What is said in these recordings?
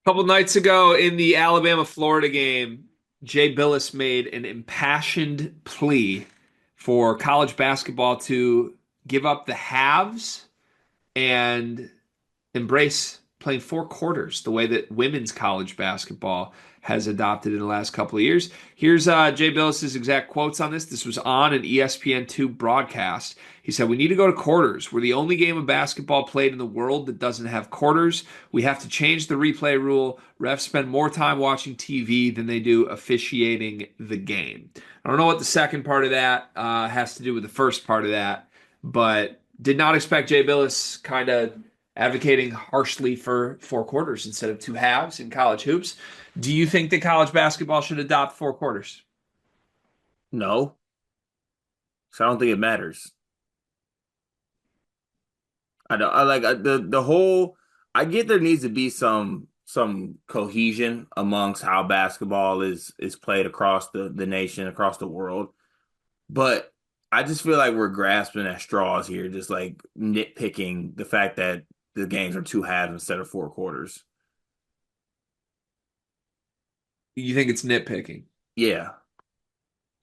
Couple nights ago in the Alabama-Florida game, Jay Billis made an impassioned plea for college basketball to give up the halves and embrace playing four quarters the way that women's college basketball has adopted in the last couple of years. Here's Jay Billis's exact quotes on this. This was on an ESPN2 broadcast. He said, "We need to go to quarters. We're the only game of basketball played in the world that doesn't have quarters. We have to change the replay rule. Refs spend more time watching TV than they do officiating the game." I don't know what the second part of that has to do with the first part of that, but did not expect Jay Billis kind of advocating harshly for four quarters instead of two halves in college hoops. Do you think that college basketball should adopt four quarters? No, so I don't think it matters. I don't. I like the whole. I get there needs to be some cohesion amongst how basketball is played across the nation, across the world. But I just feel like we're grasping at straws here, just like nitpicking the fact that the games are two halves instead of four quarters. You think it's nitpicking? Yeah.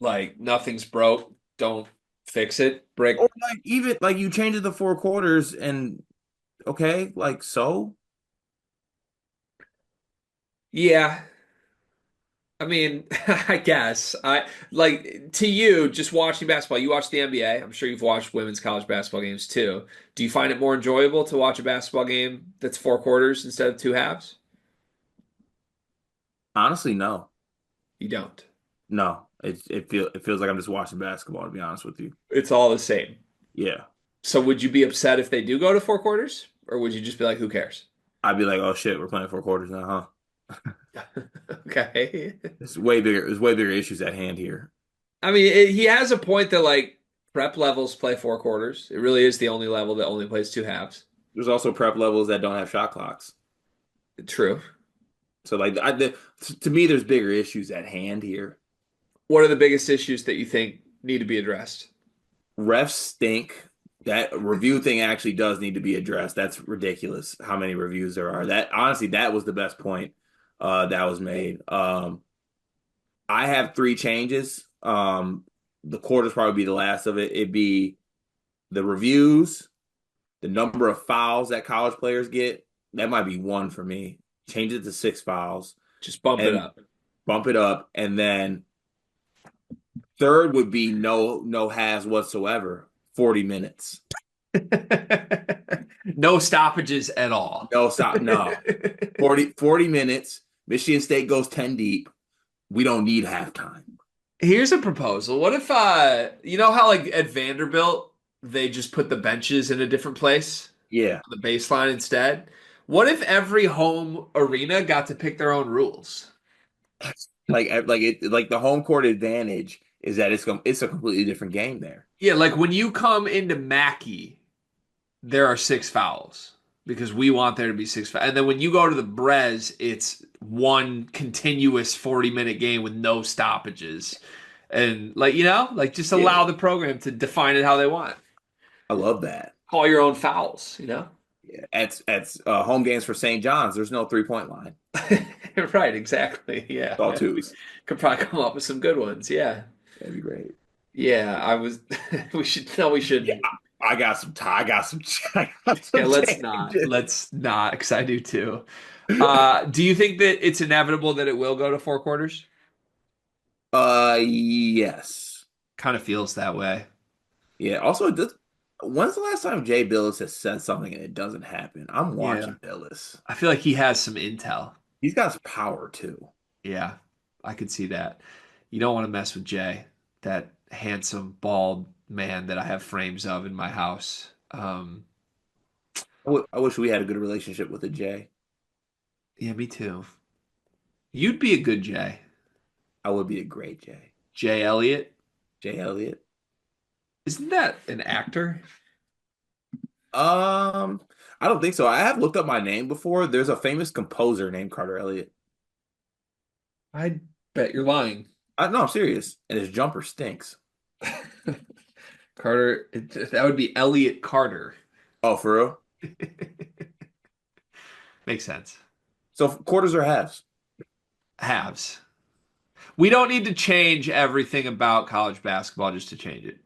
Like nothing's broke, don't fix it. Brick. Or like even like you change it to four quarters and okay, like so. Yeah. I mean, I guess I like to you just watching basketball. You watch the NBA. I'm sure you've watched women's college basketball games too. Do you find it more enjoyable to watch a basketball game that's four quarters instead of two halves? Honestly, no. You don't. No. It feels like I'm just watching basketball, to be honest with you. It's all the same. Yeah. So would you be upset if they do go to four quarters, or would you just be like, who cares? I'd be like, oh shit, we're playing four quarters now, huh? Okay. It's way bigger. There's way bigger issues at hand here. I mean, he has a point that like prep levels play four quarters. It really is the only level that only plays two halves. There's also prep levels that don't have shot clocks. True. So like, to me, there's bigger issues at hand here. What are the biggest issues that you think need to be addressed? Refs stink. That review thing actually does need to be addressed. That's ridiculous how many reviews there are. That honestly, that was the best point that was made. I have three changes. The quarters probably be the last of it. It'd be the reviews, the number of fouls that college players get. That might be one for me. Change it to six fouls Just bump it and up. bump it up. And then third would be no has whatsoever. 40 minutes. No stoppages at all. No stop. No. 40 minutes. Michigan State goes 10 deep. We don't need halftime. Here's a proposal. What if you know how like at Vanderbilt they just put the benches in a different place, Yeah. the baseline instead? What if every home arena got to pick their own rules? Like the home court advantage is that it's a completely different game there. Yeah, like when you come into Mackey, there are six fouls because we want there to be six fouls. And then when you go to the Brez, it's one continuous 40-minute game with no stoppages. And like, like just Yeah. allow the program to define it how they want. I love that. Call your own fouls. Yeah. At home games for St. John's, there's no 3-point line. Right, exactly. It's Yeah. all Yeah. We twos. could probably come up with some good ones. Yeah. That'd be great. Yeah, I was we should no we Yeah, shouldn't. I got some I got some I got Yeah, some let's not. changes. Let's not, because I do too. Do you think that it's inevitable that it will go to four quarters? Yes. Kind of feels that way. Yeah. Also, when's the last time Jay Billis has said something and it doesn't happen? I'm Yeah. watching Billis. I feel like he has some intel. He's got some power too. Yeah, I could see that. You don't want to mess with Jay, that handsome, bald man that I have frames of in my house. I wish we had a good relationship with a Jay. Yeah, me too. You'd be a good Jay. I would be a great Jay. Jay Elliott. Jay Elliott. Isn't that an actor? Um, I don't think so. I have looked up my name before. There's a famous composer named Carter Elliott. I bet you're lying. No, I'm serious. And his jumper stinks. Carter, that would be Elliot Carter. Oh, for real? Makes sense. So quarters or halves? Halves. We don't need to change everything about college basketball just to change it.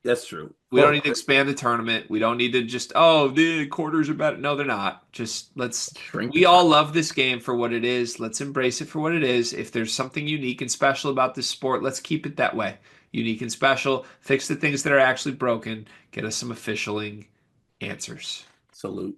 That's true. We don't need to expand the tournament. We don't need to just, oh, the quarters are better. No, they're not. Just let's, Shrink the we all tournament. love this game for what it is. Let's embrace it for what it is. If there's something unique and special about this sport, let's keep it that way. Unique and special. Fix the things that are actually broken. Get us some officialing answers. Salute.